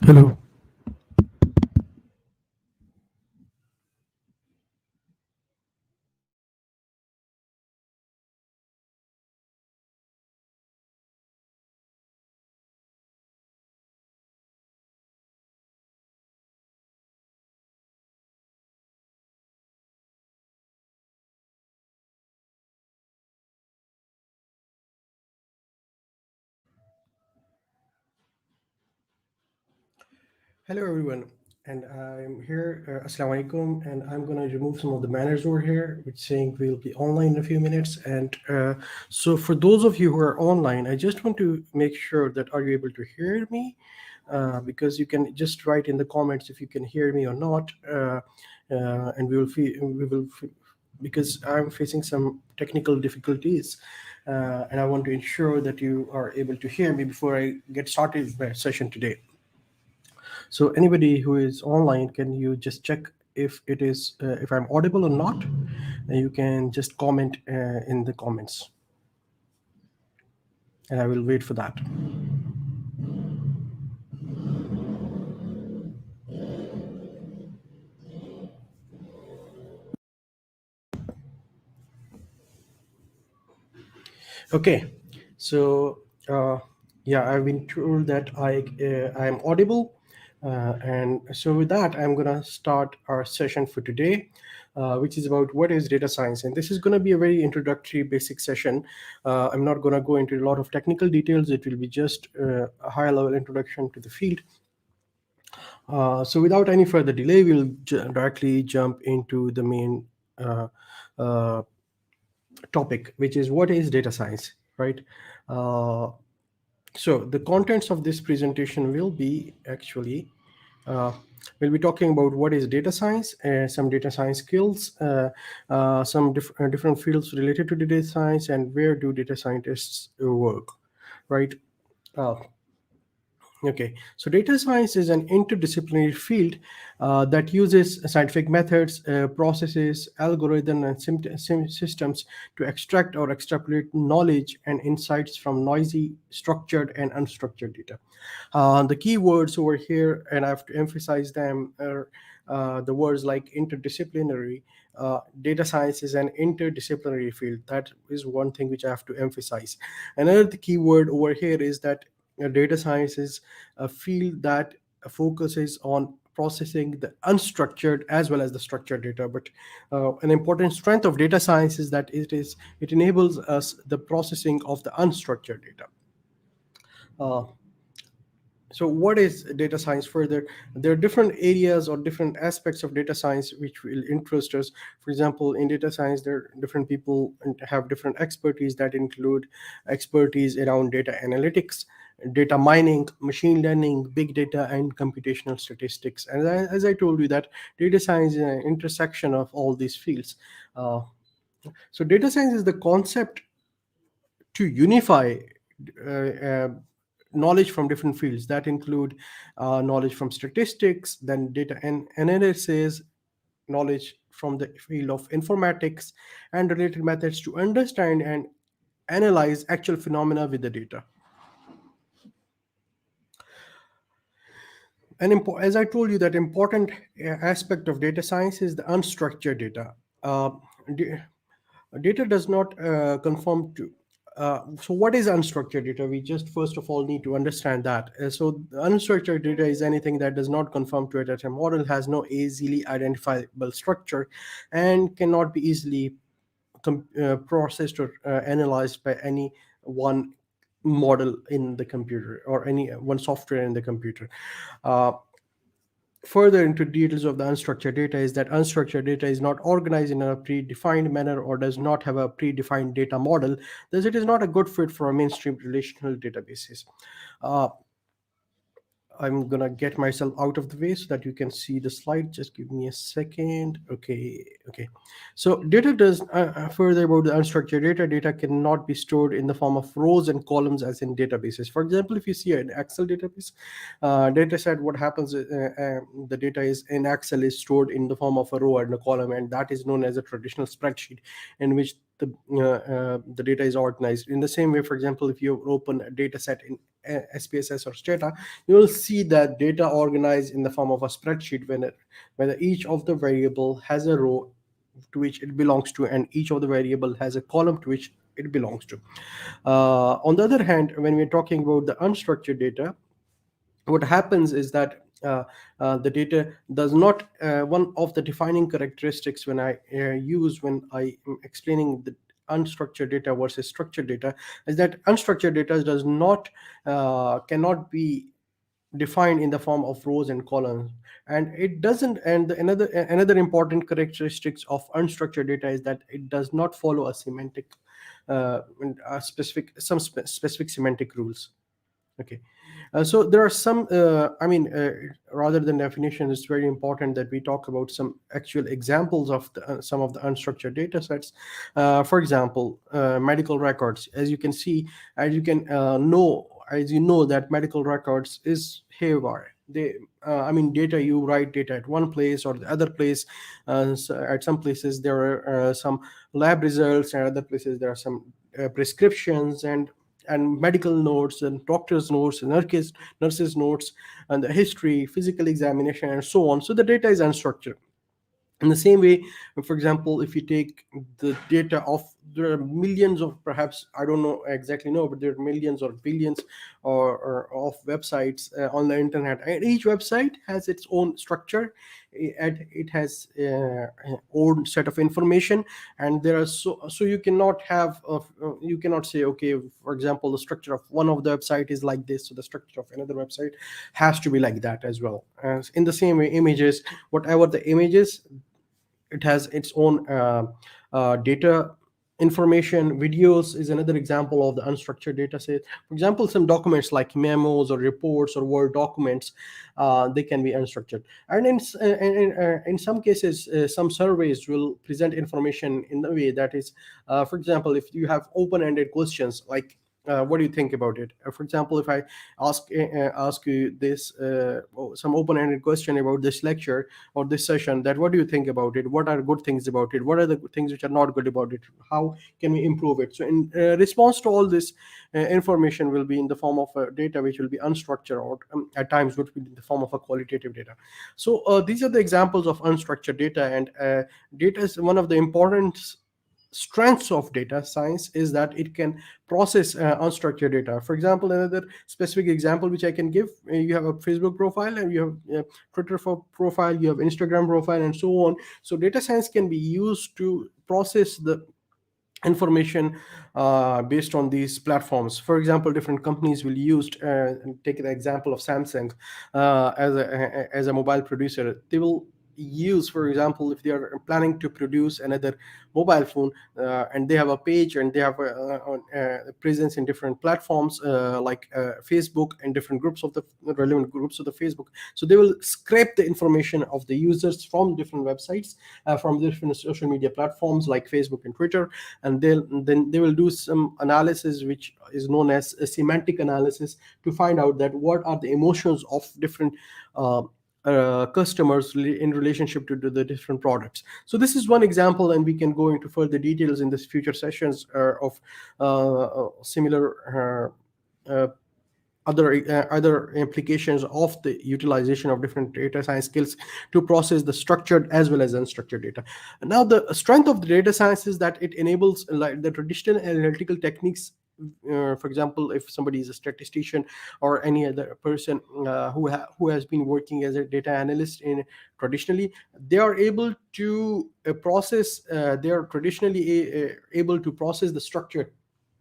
Hello. Hello, everyone, and I'm here. Assalamu alaikum, and I'm going to remove some of the manners over here, which saying we'll be online in a few minutes. And so, for those of you who are online, I just want to make sure that are you able to hear me? Because you can just write in the comments if you can hear me or not, and because I'm facing some technical difficulties, and I want to ensure that you are able to hear me before I get started with my session today. So anybody who is online, can you just check if I'm audible or not? And you can just comment in the comments, and I will wait for that. Okay, so yeah, I've been told that I'm audible, and so with that, I'm gonna start our session for today, which is about what is data science, and this is gonna be a very introductory, basic session. I'm not gonna go into a lot of technical details. It will be just a high-level introduction to the field. So without any further delay, we'll directly jump into the main uh, uh, topic, which is what is data science, right? Uh, so the contents of this presentation will be actually uh, we'll be talking about what is data science, some data science skills, different fields related to data science, and where do data scientists work, right? Uh, Okay, so data science is an interdisciplinary field that uses scientific methods, processes, algorithms, and systems to extract or extrapolate knowledge and insights from noisy, structured, and unstructured data. The key words over here, and I have to emphasize them, are the words like interdisciplinary. Data science is an interdisciplinary field. That is one thing which I have to emphasize. Another key word over here is that data science is a field that focuses on processing the unstructured as well as the structured data. But an important strength of data science is that it enables us the processing of the unstructured data. uh, so what is data science further? There are different areas or different aspects of data science which will interest us. For example, in data science, there are different people and have different expertise that include expertise around data analytics, data mining, machine learning, big data, and computational statistics. And as I told you, that data science is an intersection of all these fields. uh, so data science is the concept to unify uh, uh, knowledge from different fields that include knowledge from statistics, then data and analysis, knowledge from the field of informatics, and related methods to understand and analyze actual phenomena with the data. And as I told you, that important aspect of data science is the unstructured data. Uh, d- Data does not conform to. So, what is unstructured data? We just first of all need to understand that. So, the unstructured data is anything that does not conform to a data model, has no easily identifiable structure, and cannot be easily processed or analyzed by any one model in the computer or any one software in the computer. Uh, Further into details of the unstructured data is that unstructured data is not organized in a predefined manner or does not have a predefined data model, thus it is not a good fit for a mainstream relational databases. Uh, I'm gonna get myself out of the way so that you can see the slide. Just give me a second. Okay, okay. So data does further about the unstructured data. Data cannot be stored in the form of rows and columns as in databases. For example, if you see an Excel database, data set, what happens? The data is in Excel is stored in the form of a row and a column, and that is known as a traditional spreadsheet, in which the data is organized. In the same way, for example, if you open a data set in SPSS or Stata, you will see that data organized in the form of a spreadsheet, whether each of the variable has a row to which it belongs to, and each of the variable has a column to which it belongs to. On the other hand, when we're talking about the unstructured data, what happens is that the data does not, one of the defining characteristics when I am explaining the unstructured data versus structured data, is that unstructured data does not cannot be defined in the form of rows and columns, and it doesn't and another important characteristics of unstructured data is that it does not follow a semantic specific semantic rules. Okay. So there are some, rather than definition, it's very important that we talk about some actual examples of some of the unstructured data sets. For example, medical records. As you can see, as you know, that medical records is haywire. Data, you write data at one place or the other place. So at some places there are some lab results, and other places there are some prescriptions and medical notes and doctors notes and nurses notes and the history, physical examination, and so on. So the data is unstructured. In the same way, for example, if you take the data of, there are millions of, perhaps I don't know exactly know, but there are millions or billions or of websites on the internet, and each website has its own structure, and it has own set of information, and there are so you cannot have you cannot say, okay, for example, the structure of one of the website is like this, so the structure of another website has to be like that as well. As in the same way, images, whatever the images, it has its own data information. Videos is another example of the unstructured data set. For example, some documents like memos or reports or word documents, they can be unstructured. And in some cases, some surveys will present information in the way that is, for example, if you have open-ended questions like, what do you think about it? For example, if I ask you this some open-ended question about this lecture or this session, that what do you think about it? What are good things about it? What are the things which are not good about it? How can we improve it? So in response to all this, information will be in the form of data which will be unstructured, or at times would be in the form of a qualitative data. So these are the examples of unstructured data, and data is one of the important strengths of data science, is that it can process unstructured data. For example, another specific example which I can give, you have a Facebook profile, and you have Twitter profile, you have Instagram profile, and so on. So data science can be used to process the information based on these platforms. For example, different companies will use, take the example of Samsung as a mobile producer. They will use, for example, if they are planning to produce another mobile phone, and they have a page, and they have a presence in different platforms like Facebook, and different groups of the relevant groups of the Facebook. So they will scrape the information of the users from different websites, from different social media platforms like Facebook and Twitter, and then they will do some analysis which is known as a semantic analysis, to find out that what are the emotions of different customers in relationship to the different products. So this is one example, and we can go into further details in this future sessions of similar other implications of the utilization of different data science skills to process the structured as well as unstructured data. Now, the strength of the data science is that it enables, like, the traditional analytical techniques. For example, if somebody is a statistician or any other person who has been working as a data analyst in traditionally, they are able to process. They are traditionally able to process the structured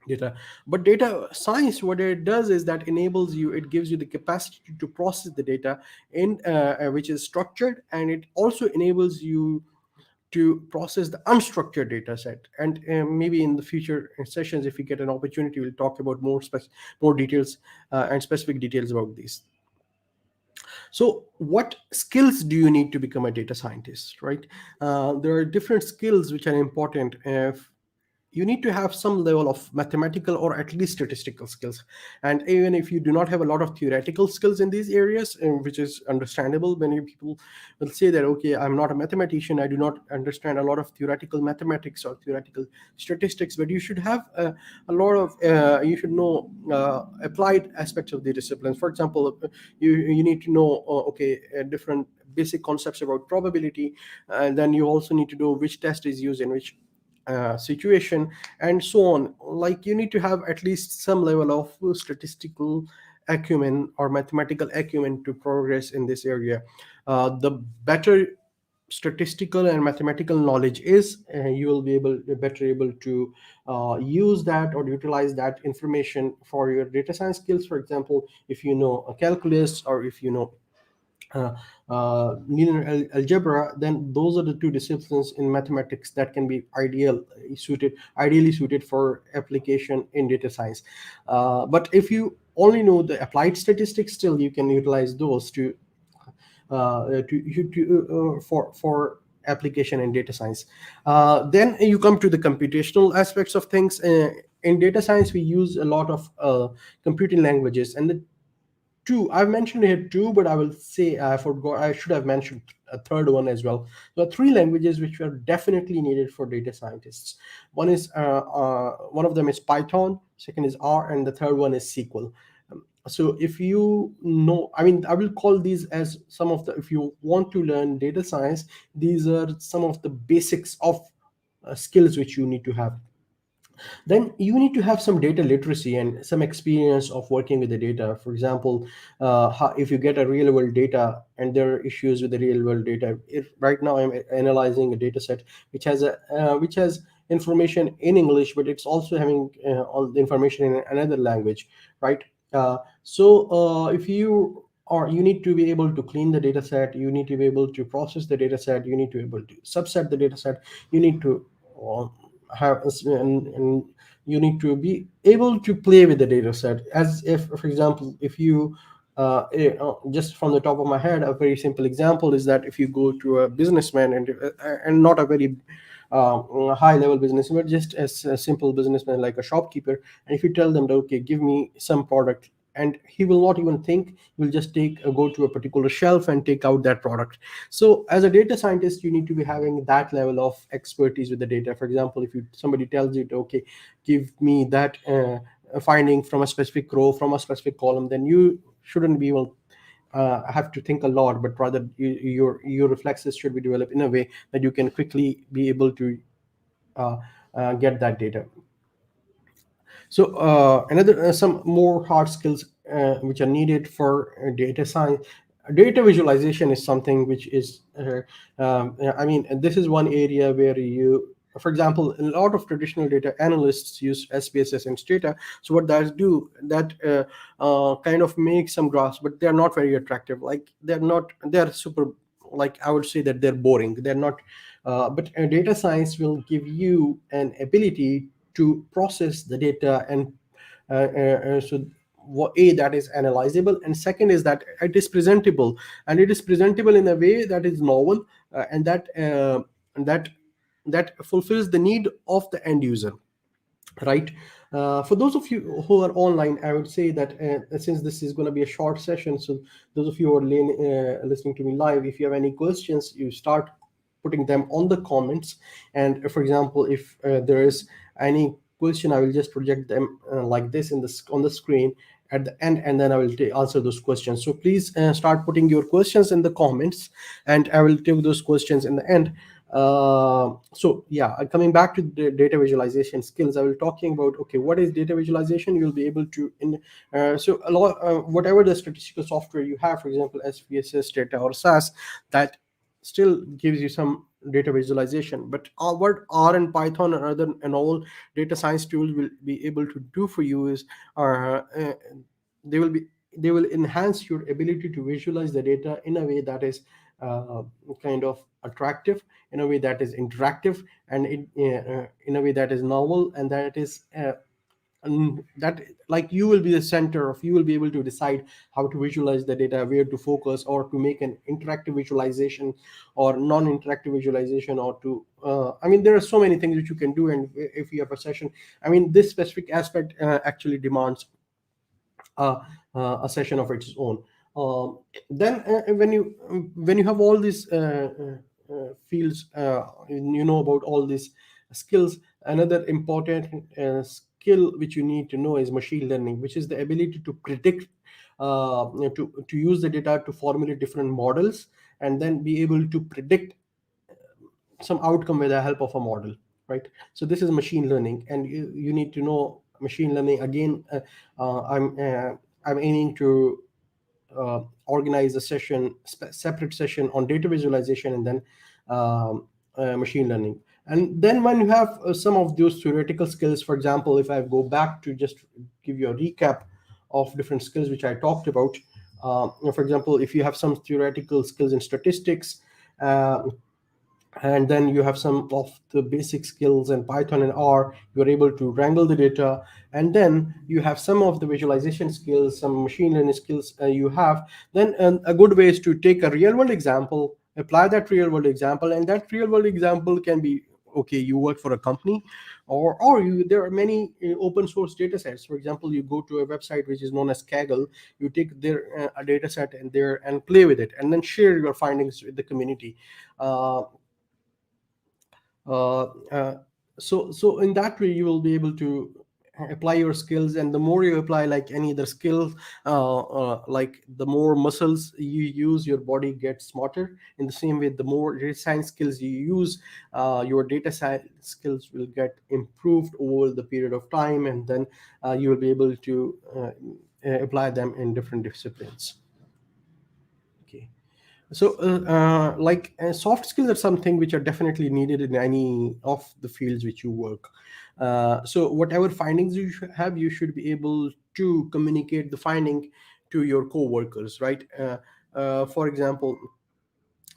data. But data science, what it does is that enables you, it gives you the capacity to process the data in which is structured, and it also enables you to process the unstructured data set. And maybe in the future sessions, if we get an opportunity, we'll talk about more details and specific details about these. So what skills do you need to become a data scientist, right? There are different skills which are important. you need to have some level of mathematical or at least statistical skills. And even if you do not have a lot of theoretical skills in these areas, which is understandable, many people will say that, okay, I'm not a mathematician, I do not understand a lot of theoretical mathematics or theoretical statistics. But you should have a lot of you should know applied aspects of the disciplines. For example, you need to know okay, different basic concepts about probability, and then you also need to know which test is used in which situation, and so on. Like, you need to have at least some level of statistical acumen or mathematical acumen to progress in this area. The better statistical and mathematical knowledge is, you will be better able to use that or utilize that information for your data science skills. For example, if you know a calculus, or if you know uh, linear algebra, then those are the two disciplines in mathematics that can be ideally suited for application in data science. But if you only know the applied statistics, still you can utilize those for application in data science. Then you come to the computational aspects of things. In data science, we use a lot of computing languages, and the two I've mentioned here two, but I will say I forgot, I should have mentioned a third one as well. There are three languages which are definitely needed for data scientists. One of them is Python, second is R, and the third one is SQL. So if you know, I mean, I will call these as some of the, if you want to learn data science, these are some of the basics of skills which you need to have. Then you need to have some data literacy and some experience of working with the data. For example, if you get a real world data and there are issues with the real world data, right now I'm analyzing a data set which has information in English, but it's also having all the information in another language, right? If you, or you need to be able to clean the data set, you need to be able to process the data set, you need to be able to subset the data set, you need to uh, and you need to be able to play with the data set. As if, for example, if you just from the top of my head, a very simple example is that if you go to a businessman, and not a very high level businessman, but just as a simple businessman like a shopkeeper, and if you tell them that, okay, give me some product, and he will not even think, he will just go to a particular shelf and take out that product. So as a data scientist, you need to be having that level of expertise with the data. For example, if somebody tells you, okay, give me that finding from a specific row, from a specific column, then you shouldn't be able have to think a lot, but rather your reflexes should be developed in a way that you can quickly be able to uh, get that data. So another some more hard skills which are needed for data science. Data visualization is something which is, I mean, this is one area where you, for example, a lot of traditional data analysts use SPSS and data. So what that do, that kind of make some graphs, but they're not very attractive. Like, they're super, like, I would say that they're boring. They're not. But data science will give you an ability to process the data, and so that is analyzable, and second is that it is presentable, and it is presentable in a way that is novel, and that that fulfills the need of the end user, right? For those of you who are online, I would say that since this is going to be a short session, so those of you who are listening to me live, if you have any questions, you start putting them on the comments. And for example, if there is any question, I will just project them like this on the screen at the end, and then I will answer those questions. So please start putting your questions in the comments, and I will take those questions in the end. So yeah, coming back to the data visualization skills, I will talking about, okay, what is data visualization. You'll be able to so a lot, whatever the statistical software you have, for example SPSS data or SAS, that still gives you some data visualization. But what R and Python and other and all data science tools will be able to do for you is, they will be they will enhance your ability to visualize the data in a way that is uh, kind of attractive, in a way that is interactive, and in a way that is novel, and that is and that, like, you will be the center of, you will be able to decide how to visualize the data, where to focus, or to make an interactive visualization or non-interactive visualization, or to I mean, there are so many things that you can do. And if you have a session, I mean, this specific aspect actually demands uh, a session of its own. Then when you have all these fields, you know about all these skills. Another important skill which you need to know is machine learning, which is the ability to predict, to use the data to formulate different models, and then be able to predict some outcome with the help of a model, right? So this is machine learning, and you need to know machine learning. Again, I'm aiming to organize a session, separate session on data visualization, and then machine learning. And then when you have some of those theoretical skills, for example, if I go back to just give you a recap of different skills which I talked about, for example, if you have some theoretical skills in statistics, uh, and then you have some of the basic skills in Python and R, you're able to wrangle the data. And then you have some of the visualization skills, some machine learning skills you have. Then a good way is to take a real world example, apply that real world example, and that real world example can be, okay, you work for a company, or you, there are many open source data sets. For example, you go to a website which is known as Kaggle, you take their a data set and there and play with it, and then share your findings with the community. uh, uh, uh, so in that way you will be able to apply your skills. And the more you apply, like any other skill, like the more muscles you use, your body gets smarter. In the same way, the more data science skills you use, your data science skills will get improved over the period of time, and then you will be able to apply them in different disciplines. Okay. So like soft skills are something which are definitely needed in any of the fields which you work. So whatever findings you have, you should be able to communicate the finding to your co-workers, right? For example,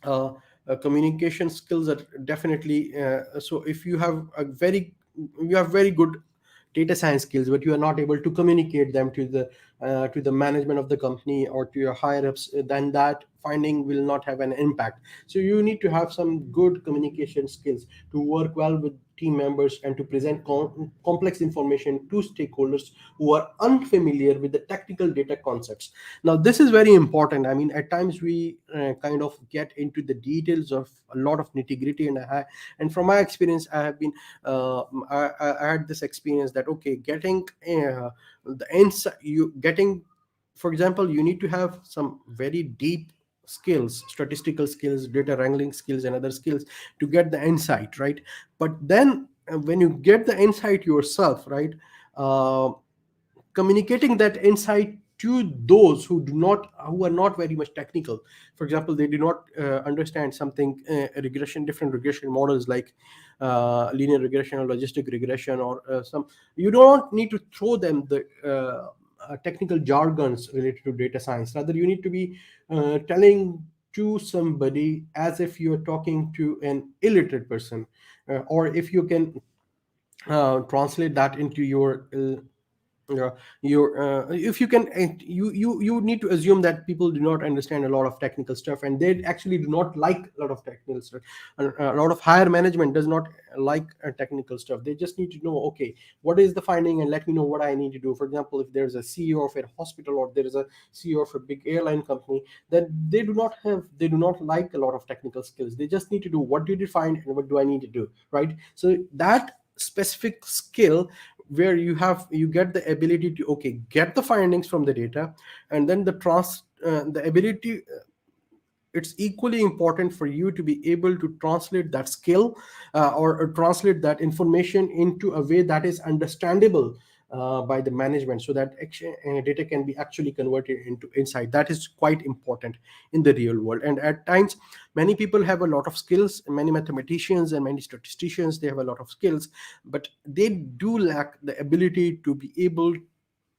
uh, communication skills are definitely so if you have a very, you have very good data science skills, but you are not able to communicate them to the management of the company or to your higher ups, then that finding will not have an impact. So you need to have some good communication skills to work well with team members and to present complex information to stakeholders who are unfamiliar with the technical data concepts. Now this is very important. I mean, at times we kind of get into the details of a lot of nitty gritty, and from my experience I have been I had this experience that, okay, getting the insight, you getting, for example, you need to have some very deep skills, statistical skills, data wrangling skills, and other skills to get the insight, right? But then when you get the insight yourself, right, uh, communicating that insight to those who are not very much technical. For example, they do not understand something, regression, different regression models like linear regression or logistic regression, or some, you don't need to throw them the technical jargons related to data science. Rather, you need to be telling to somebody as if you're talking to an illiterate person. Or if you can translate that into yeah, if you can, you need to assume that people do not understand a lot of technical stuff, and they actually do not like a lot of technical stuff. A lot of higher management does not like technical stuff. They just need to know, okay, what is the finding, and let me know what I need to do. For example, if there's a CEO of a hospital or there is a CEO of a big airline company, then they do not like a lot of technical skills. They just need to do, what did you find and what do I need to do, right? So that specific skill, where you get the ability to, okay, get the findings from the data, and then the ability, it's equally important for you to be able to translate that skill, or translate that information into a way that is understandable by the management, so that data can be actually converted into insight. That is quite important in the real world. And at times, many people have a lot of skills, many mathematicians and many statisticians, they have a lot of skills, but they do lack the ability to be able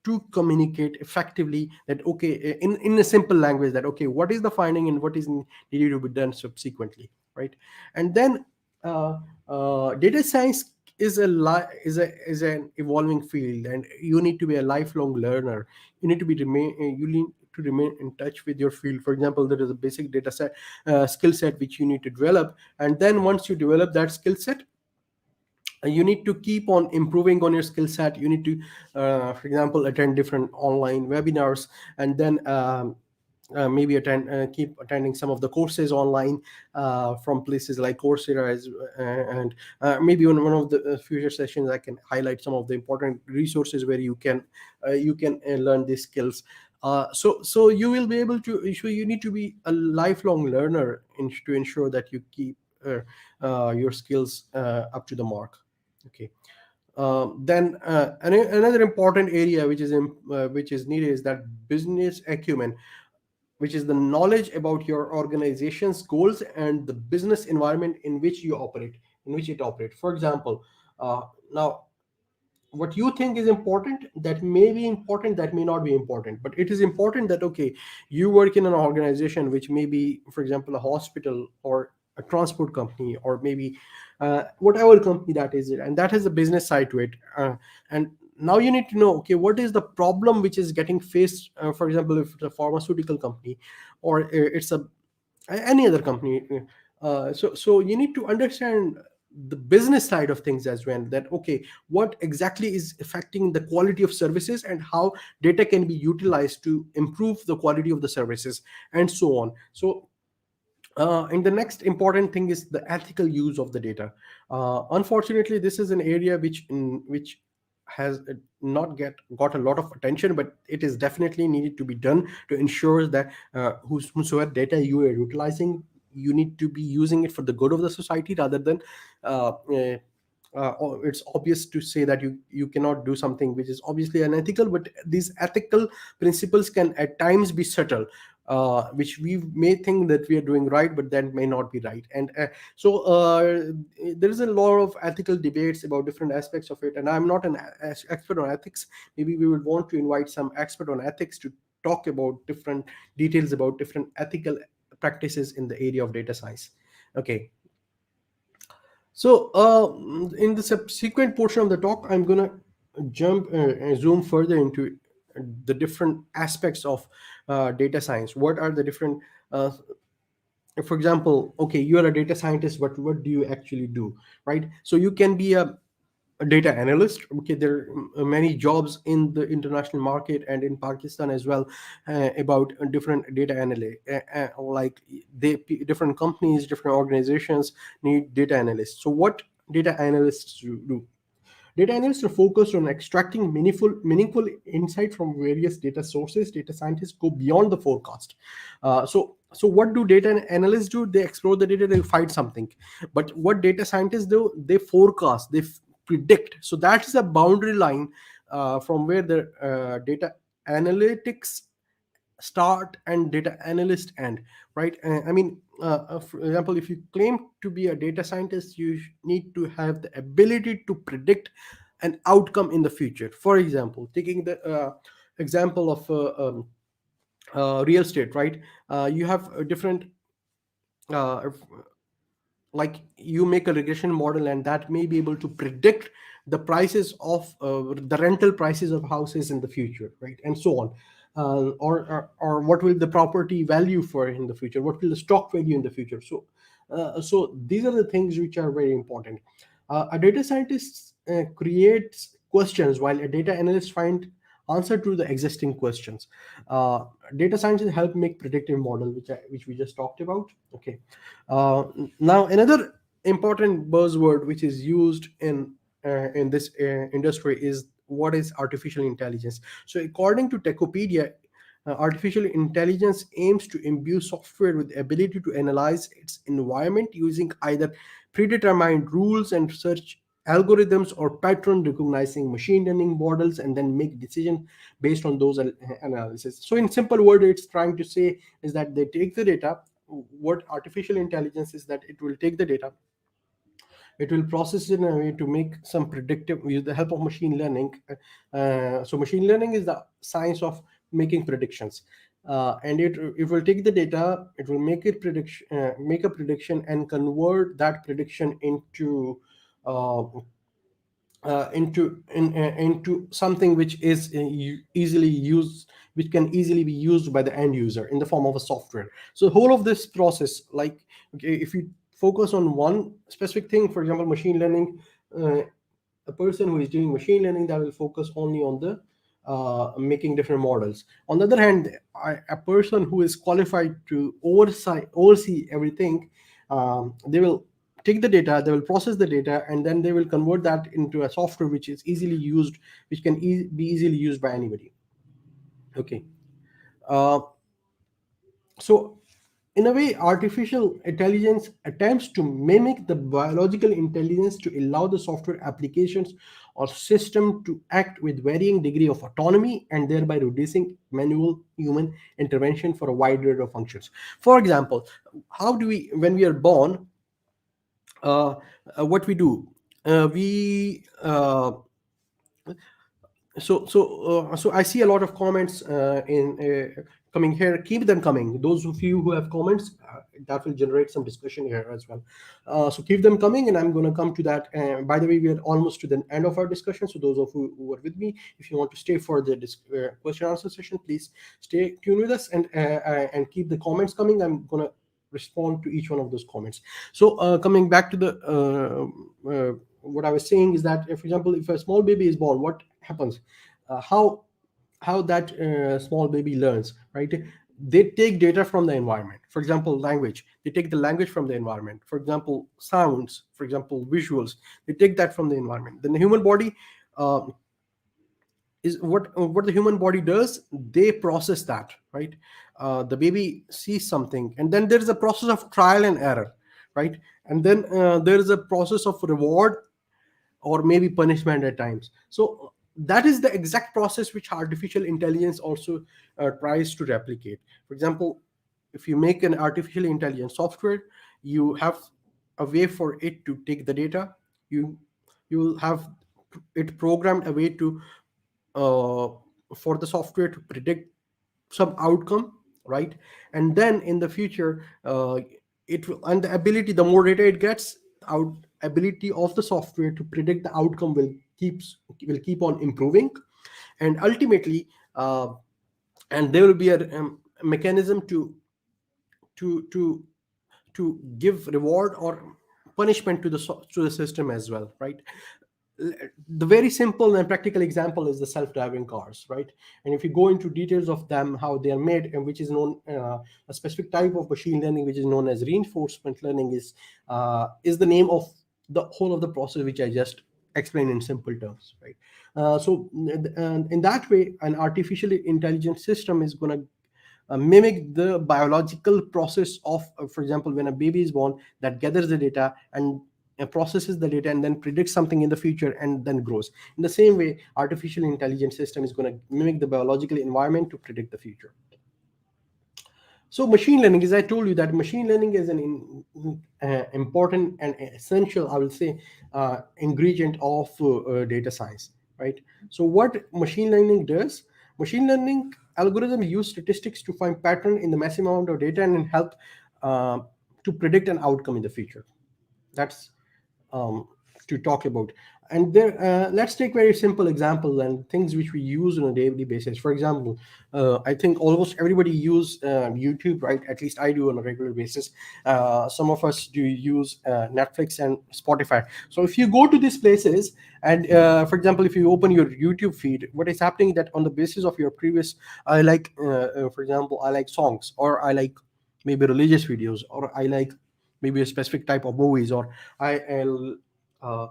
to communicate effectively, that, okay, in a simple language, that, okay, what is the finding and what is needed to be done subsequently, right? And then data science is is an evolving field, and you need to be a lifelong learner. You need to be remain you need to remain in touch with your field. For example, there is a basic data set skill set which you need to develop, and then once you develop that skill set, you need to keep on improving on your skill set. You need to, for example, attend different online webinars, and then maybe keep attending some of the courses online from places like Coursera, and maybe on one of the future sessions I can highlight some of the important resources where you can learn these skills. So you will be able to. So you need to be a lifelong learner to ensure that you keep your skills up to the mark. Okay. Then another important area which is needed is that business acumen, which is the knowledge about your organization's goals and the business environment in which it operates. For example, now what you think is important, that may be important, that may not be important, but it is important that, okay, you work in an organization which may be, for example, a hospital or a transport company, or maybe whatever company that is, and that has a business side to it. And now you need to know, okay, what is the problem which is getting faced, for example, if it's a pharmaceutical company, or it's any other company. So you need to understand the business side of things as well, that okay, what exactly is affecting the quality of services, and how data can be utilized to improve the quality of the services, and so on. And the next important thing is the ethical use of the data. Unfortunately, this is an area which has not get got a lot of attention, but it is definitely needed to be done to ensure that whosoever data you are utilizing, you need to be using it for the good of the society, rather than it's obvious to say that you cannot do something which is obviously unethical, but these ethical principles can at times be subtle, which we may think that we are doing right, but that may not be right. And there is a lot of ethical debates about different aspects of it, and I'm not an expert on ethics. Maybe we would want to invite some expert on ethics to talk about different details about different ethical practices in the area of data science. Okay. So, in the subsequent portion of the talk, I'm gonna zoom further into the different aspects of data science. What are the different, for example, okay, you are a data scientist, but what do you actually do, right? So you can be a data analyst. Okay, there are many jobs in the international market and in Pakistan as well, about different data analyst, like different companies, different organizations need data analysts. So what data analysts do? Data analysts are focused on extracting meaningful insight from various data sources. Data scientists go beyond the forecast. So what do data analysts do? They explore the data, they find something. But what data scientists do? They forecast, predict. So that is a boundary line from where the data analytics start and data analyst end, right? For example, if you claim to be a data scientist, you need to have the ability to predict an outcome in the future. For example, taking the example of real estate, right? You have a different uh, like you make a regression model, and that may be able to predict the prices of the rental prices of houses in the future, right, and so on. Or what will the property value for in the future, what will the stock value in the future. So these are the things which are very important. A data scientist creates questions, while a data analyst find answer to the existing questions. uh, Data scientists help make predictive model, which we just talked about. Okay. uh, Now another important buzzword which is used in this industry is what is artificial intelligence. So according to Techopedia, artificial intelligence aims to imbue software with the ability to analyze its environment using either predetermined rules and search algorithms, or pattern recognizing machine learning models, and then make decisions based on those analysis. So in simple word, it's trying to say is that they take the data. What artificial intelligence is, that it will take the data, it will process it in a way to make some predictive with the help of machine learning. So machine learning is the science of making predictions. And it will take the data, it will make a prediction and convert that prediction into uh, into something which is easily used, which can easily be used by the end user in the form of a software. So the whole of this process, like, okay, if you focus on one specific thing, for example, machine learning, uh, a person who is doing machine learning, that will focus only on the making different models. On the other hand, a person who is qualified to oversee everything, they will take the data, they will process the data, and then they will convert that into a software which is easily used, which can be easily used by anybody. Okay. uh, so in a way, artificial intelligence attempts to mimic the biological intelligence to allow the software applications or system to act with varying degree of autonomy, and thereby reducing manual human intervention for a wide range of functions. For example, how do we, when we are born, uh, what we do, we so I see a lot of comments in coming here. Keep them coming. Those of you who have comments, that will generate some discussion here as well. So keep them coming, and I'm going to come to that. By the way, we are almost to the end of our discussion. So those of you who are with me, if you want to stay for the question answer session, please stay tuned with us, and keep the comments coming. I'm going to respond to each one of those comments. So coming back to the what I was saying is that, if, for example, if a small baby is born, what happens? How that small baby learns, right? They take data from the environment. For example, language, they take the language from the environment. For example, sounds, for example, visuals, they take that from the environment. Then the human body, uh, is what the human body does, they process that, right? The baby sees something, and then there is a process of trial and error, right? And then there is a process of reward or maybe punishment at times. So that is the exact process which artificial intelligence also tries to replicate. For example, if you make an artificial intelligence software, you have a way for it to take the data. You you will have it programmed a way to uh, for the software to predict some outcome, right? And then in the future, it will, and the ability, the more data it gets out, ability of the software to predict the outcome will keep on improving. And ultimately, and there will be a mechanism to to to give reward or punishment to to the system as well, right? The very simple and practical example is the self-driving cars, right? And if you go into details of them, how they are made, and which is known, a specific type of machine learning which is known as reinforcement learning, is the name of the whole of the process which I just explained in simple terms, right? In that way, an artificial intelligence system is going to mimic the biological process of, for example, when a baby is born, that gathers the data and processes the data and then predicts something in the future and then grows. In the same way, artificial intelligence system is going to mimic the biological environment to predict the future. So machine learning, as I told you, that machine learning is an important and essential, I will say, ingredient of data science, right? So what machine learning does, machine learning algorithms use statistics to find pattern in the massive amount of data and help uh, to predict an outcome in the future. That's um, to talk about. And there, let's take very simple example and things which we use on a daily basis. For example, I think almost everybody use YouTube, right? At least I do on a regular basis. Some of us do use Netflix and Spotify. So if you go to these places, and for example, if you open your YouTube feed, what is happening that on the basis of your previous, I like, for example, I like songs, or I like maybe religious videos, or I like maybe a specific type of movies, or I uh,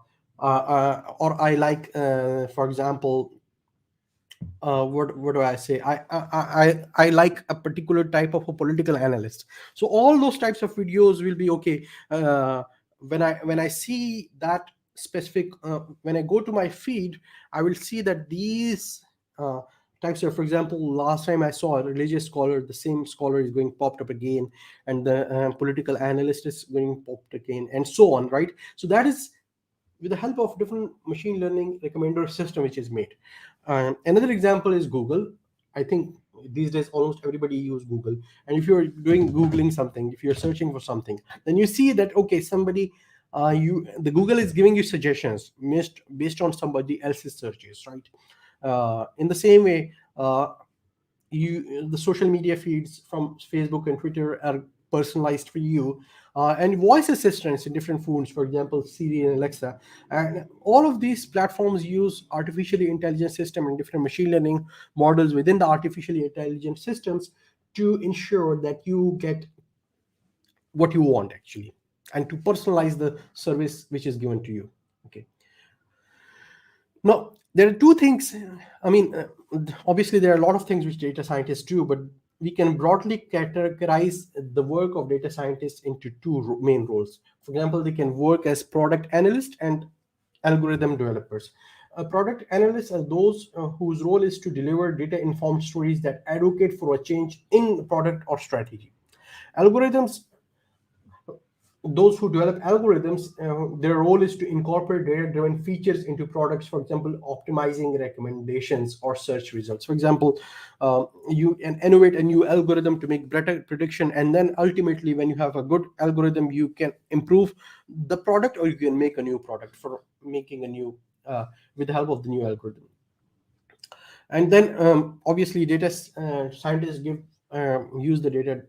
or I like, for example, what do I say? I like a particular type of a political analyst. So all those types of videos will be okay. When I see that specific, when I go to my feed, I will see that these types of, for example, last time I saw a religious scholar, the same scholar is going popped up again, and the political analyst is going popped again, and so on, right? So that is with the help of different machine learning recommender system which is made. Another example is Google. I think these days almost everybody use Google. And if you're doing Googling something, if you're searching for something, then you see that, okay, somebody the Google is giving you suggestions based on somebody else's searches, right? In the same way, the social media feeds from Facebook and Twitter are personalized for you, and voice assistants in different phones, for example, Siri and Alexa, and all of these platforms use artificially intelligent system and different machine learning models within the artificially intelligent systems to ensure that you get what you want actually, and to personalize the service which is given to you. Okay. Now, there are two things. I mean, obviously, there are a lot of things which data scientists do, but we can broadly categorize the work of data scientists into two main roles. For example, they can work as product analysts and algorithm developers. Product analysts are those whose role is to deliver data informed stories that advocate for a change in the product or strategy. Algorithms, those who develop algorithms, their role is to incorporate data-driven features into products, for example, optimizing recommendations or search results. For example, you can innovate a new algorithm to make better prediction, and then ultimately, when you have a good algorithm, you can improve the product, or you can make a new product for making a new with the help of the new algorithm. And then obviously data scientists use the data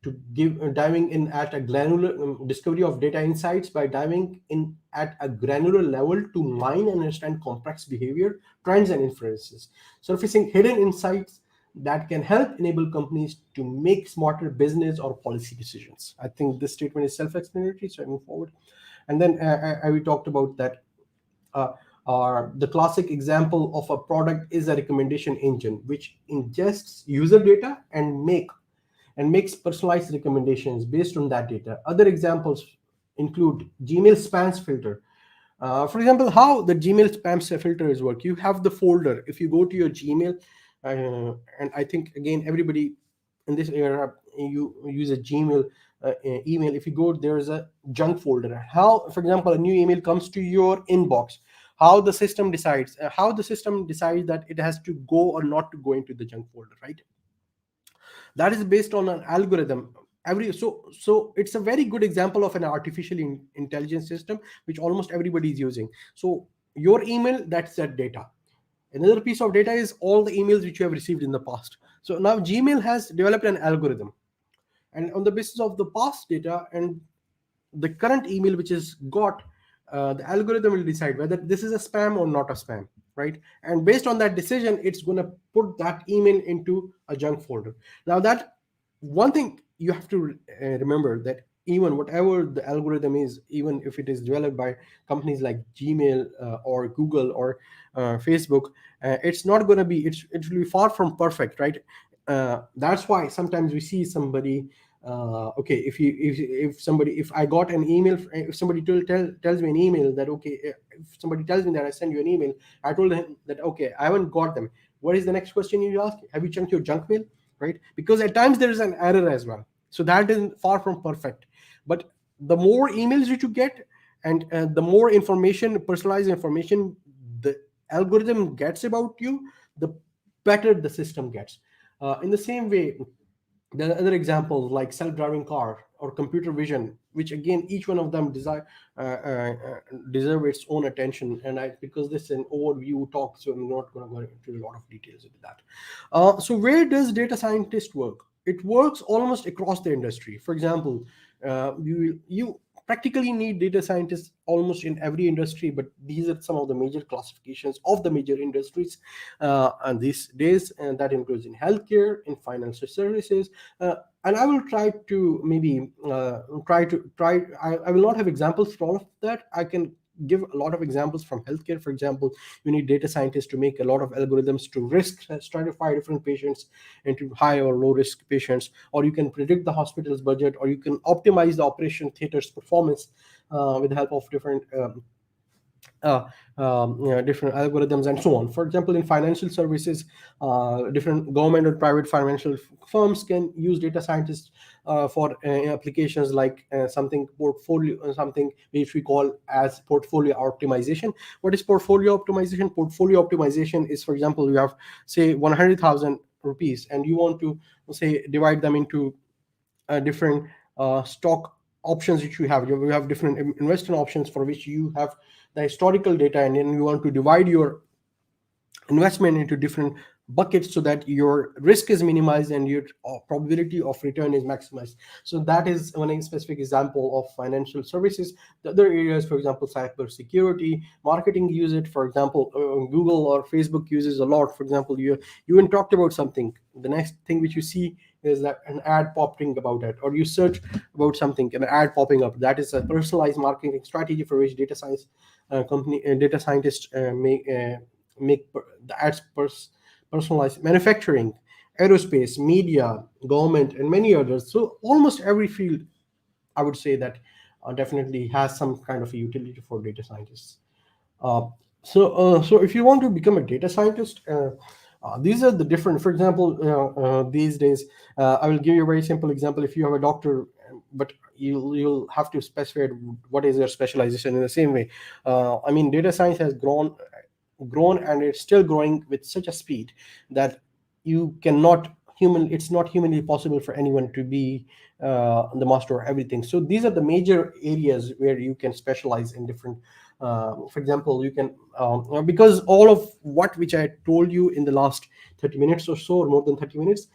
to give diving in at a granular discovery of data insights by diving in at a granular level to mine and understand complex behavior trends and inferences, surfacing hidden insights that can help enable companies to make smarter business or policy decisions. I think this statement is self-explanatory, so I move forward. And then we talked about that uh, the classic example of a product is a recommendation engine, which ingests user data and makes personalized recommendations based on that data. Other examples include Gmail spam filter. For example, how the Gmail spam filters work. You have the folder. If you go to your Gmail, and I think again everybody in this era you use a Gmail email. If you go, there is a junk folder. How, for example, a new email comes to your inbox. How the system decides that it has to go or not to go into the junk folder, right? That is based on an algorithm. So it's a very good example of an artificial intelligence system which almost everybody is using. So your email, that's that data. Another piece of data is all the emails which you have received in the past. So now Gmail has developed an algorithm, and on the basis of the past data and the current email which is got, the algorithm will decide whether this is a spam or not a spam, right? And based on that decision, it's going to put that email into a junk folder. Now, that one thing you have to remember, that even whatever the algorithm is, even if it is developed by companies like Gmail or Google or Facebook, it's not going to be, it will be far from perfect, right? That's why sometimes we see somebody, okay, if I got an email, if somebody tells me an email that, okay, if somebody tells me that I send you an email, I told him that, okay, I haven't got them. What is the next question you ask? Have you checked your junk mail? Right? Because at times there is an error as well. So that is far from perfect. But the more emails that you get, and the more information, personalized information the algorithm gets about you, the better the system gets. In the same way, there are other examples like self-driving car or computer vision, which again each one of them deserve its own attention. And because this is an overview talk, so I'm not going to go into a lot of details into that. So where does data scientist work? It works almost across the industry. For example, you practically need data scientists almost in every industry, but these are some of the major classifications of the major industries and these days, and that includes in healthcare, in financial services, and I will try to maybe I will not have examples for all of that. I can give a lot of examples from healthcare. For example, you need data scientists to make a lot of algorithms to risk stratify different patients into high or low risk patients, or you can predict the hospital's budget, or you can optimize the operation theater's performance with the help of different different algorithms and so on. For example, in financial services, different government or private financial firms can use data scientists for applications like something which we call as portfolio optimization. What is portfolio optimization? Portfolio optimization is, for example, you have say 100,000 rupees and you want to say divide them into different stock options which you have different investment options for which you have the historical data, and then you want to divide your investment into different buckets so that your risk is minimized and your probability of return is maximized. So that is one specific example of financial services. The other areas, for example, cyber security, marketing use it. For example, Google or Facebook uses a lot. For example, you even talked about something, the next thing which you see is that an ad popping about it, or you search about something and an ad popping up. That is a personalized marketing strategy for which data scientists make the ads personalized. Manufacturing, aerospace, media, government, and many others. So almost every field, I would say that definitely has some kind of a utility for data scientists. Uh, so if you want to become a data scientist, these are the different. For example, these days, I will give you a very simple example. If you have a doctor, but you'll have to specify what is your specialization. In the same way, I mean, data science has grown and it's still growing with such a speed that you cannot it's not humanly possible for anyone to be the master of everything. So these are the major areas where you can specialize in different. For example, you can because all of what which I told you in the last 30 minutes or so, or more than 30 minutes,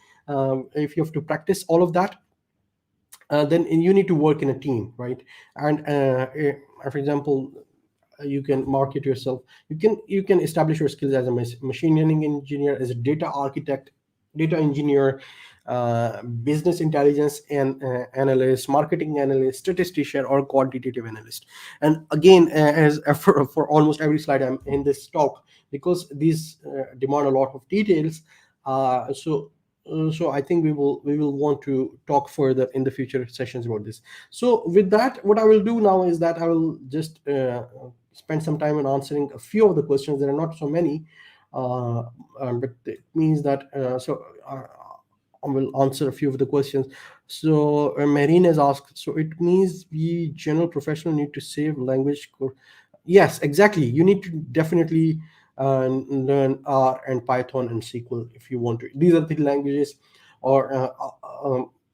if you have to practice all of that, then you need to work in a team, right? And for example, you can market yourself, you can establish your skills as a machine learning engineer, as a data architect, data engineer, business intelligence and analyst, marketing analyst, statistician, or quantitative analyst. And again, as for almost every slide I'm in this talk, because these demand a lot of details, so I think we will want to talk further in the future sessions about this. So with that, what I will do now is that I will just spend some time in answering a few of the questions. There are not so many, but it means that I will answer a few of the questions. So Marine has asked, so it means we general professional need to save language Yes, exactly. You need to definitely learn R and Python and SQL if you want to. These are the languages, or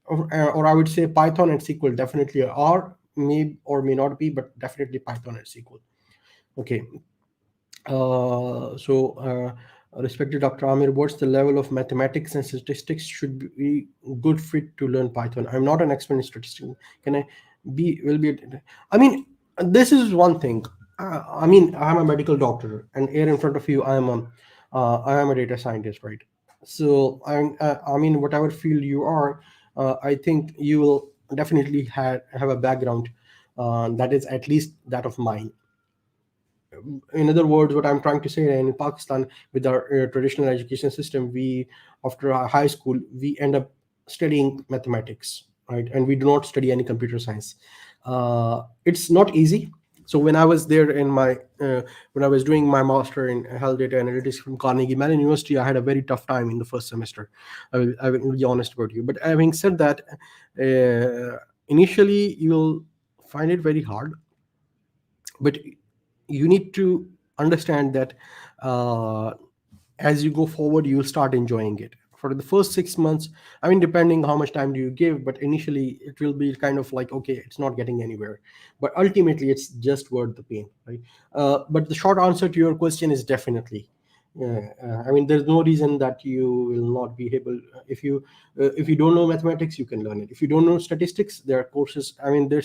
or I would say Python and SQL definitely are, may or may not be, but definitely Python and SQL. Okay. Respected Dr. Amir, what's the level of mathematics and statistics should be good fit to learn Python? I'm not an expert in statistics. Can I be, will be, I mean, this is one thing. I mean, I'm a medical doctor, and here in front of you, I am a data scientist, right? So I mean, whatever field you are, I think you will definitely have a background that is at least that of mine. In other words, what I'm trying to say, in Pakistan, with our traditional education system, we, after our high school, we end up studying mathematics, right? And we do not study any computer science. It's not easy. So when I was there in my when I was doing my master in health data analytics from Carnegie Mellon University, I had a very tough time in the first semester. I will be honest about you. But having said that, initially you'll find it very hard, but you need to understand that uh, as you go forward, you'll start enjoying it. For the first 6 months, I mean, depending how much time do you give, but initially it will be kind of like, okay, it's not getting anywhere, but ultimately it's just worth the pain, right? But the short answer to your question is definitely, I mean, there's no reason that you will not be able. If you don't know mathematics, you can learn it. If you don't know statistics, there are courses. I mean, there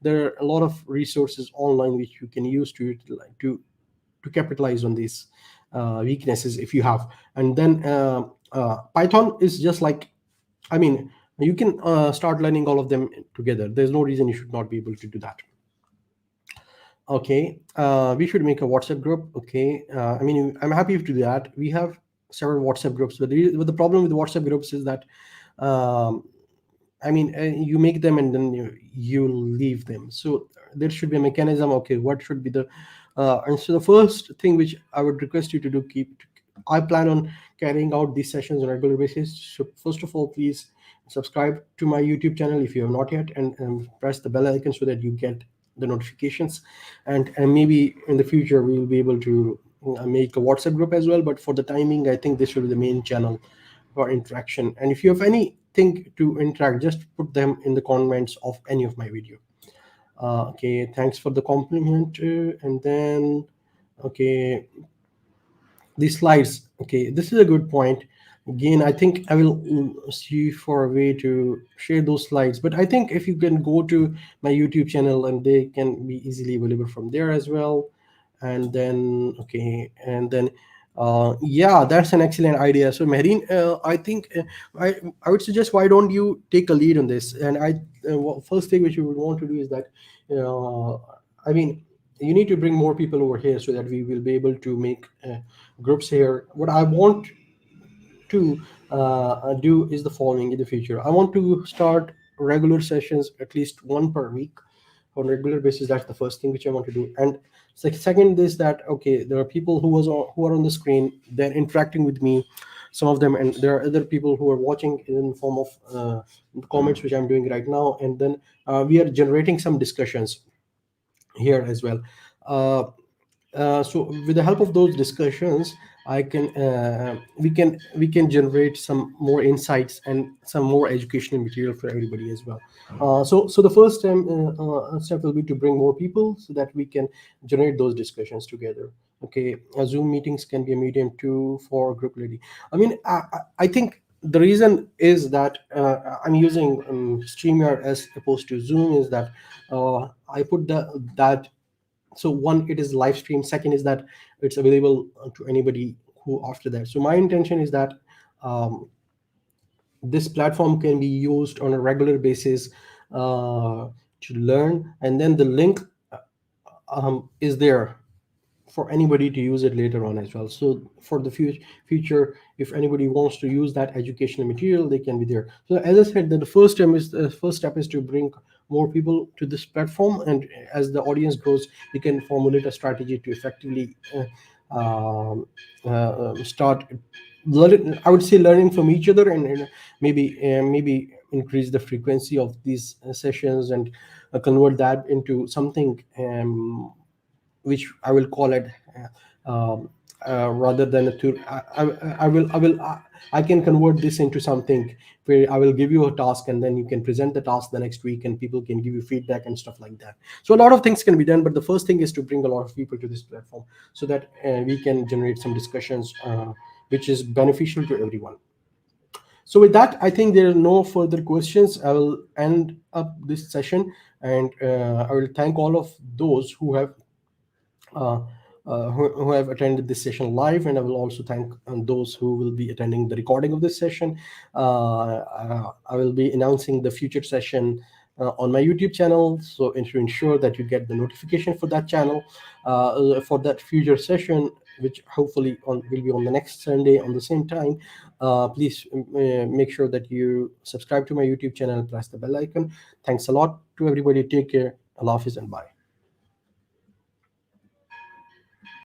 are a lot of resources online which you can use to capitalize on these weaknesses if you have. And then Python is just like, I mean, you can start learning all of them together. There's no reason you should not be able to do that. Okay, we should make a WhatsApp group. Okay, I mean, I'm happy to do that. We have several WhatsApp groups, but the problem with WhatsApp groups is that, um, I mean, you make them and then you leave them. So there should be a mechanism. Okay, what should be the and so the first thing which I would request you to do, I plan on carrying out these sessions on a regular basis. So first of all, please subscribe to my YouTube channel if you have not yet, and press the bell icon so that you get the notifications. And maybe in the future we will be able to make a WhatsApp group as well. But for the timing, I think this should be the main channel for interaction. And if you have any anything to interact, just put them in the comments of any of my video. Okay, thanks for the compliment. And then, okay, these slides. Okay, this is a good point. Again, I think I will see for a way to share those slides, but I think if you can go to my YouTube channel, and they can be easily available from there as well. And then, okay, and then yeah, that's an excellent idea. So Mehreen, I think I would suggest, why don't you take a lead on this? And first thing which you would want to do is that, uh, I mean, you need to bring more people over here so that we will be able to make groups here. What I want to do is the following in the future. I want to start regular sessions, at least one per week, on regular basis. That's the first thing which I want to do. And second is that, okay, there are people who are on the screen, they're interacting with me, some of them, and there are other people who are watching in form of comments, which I'm doing right now. And then we are generating some discussions here as well. Uh, so with the help of those discussions, I can we can generate some more insights and some more educational material for everybody as well. So the first step will be to bring more people so that we can generate those discussions together. Okay, Zoom meetings can be a medium too for group leading. I mean, I think the reason is that I'm using StreamYard as opposed to Zoom is that I put that. So one, it is live stream. Second is that it's available to anybody who after that. So my intention is that um, this platform can be used on a regular basis to learn, and then the link is there for anybody to use it later on as well. So for the future, if anybody wants to use that educational material, they can be there. So as I said, that the first step is to bring more people to this platform, and as the audience grows, we can formulate a strategy to effectively start learning. I would say learning from each other, and maybe increase the frequency of these sessions, and convert that into something which I will call it rather than a tool. I can convert this into something where I will give you a task, and then you can present the task the next week, and people can give you feedback and stuff like that. So a lot of things can be done, but the first thing is to bring a lot of people to this platform so that we can generate some discussions which is beneficial to everyone. So with that, I think there are no further questions. I will end up this session, and I will thank all of those uh, who have attended this session live, and I will also thank those who will be attending the recording of this session. I will be announcing the future session on my YouTube channel, so to ensure that you get the notification for that channel, for that future session, which hopefully will be on the next Sunday on the same time. Please make sure that you subscribe to my YouTube channel, press the bell icon. Thanks a lot to everybody. Take care. Allah Hafiz and bye.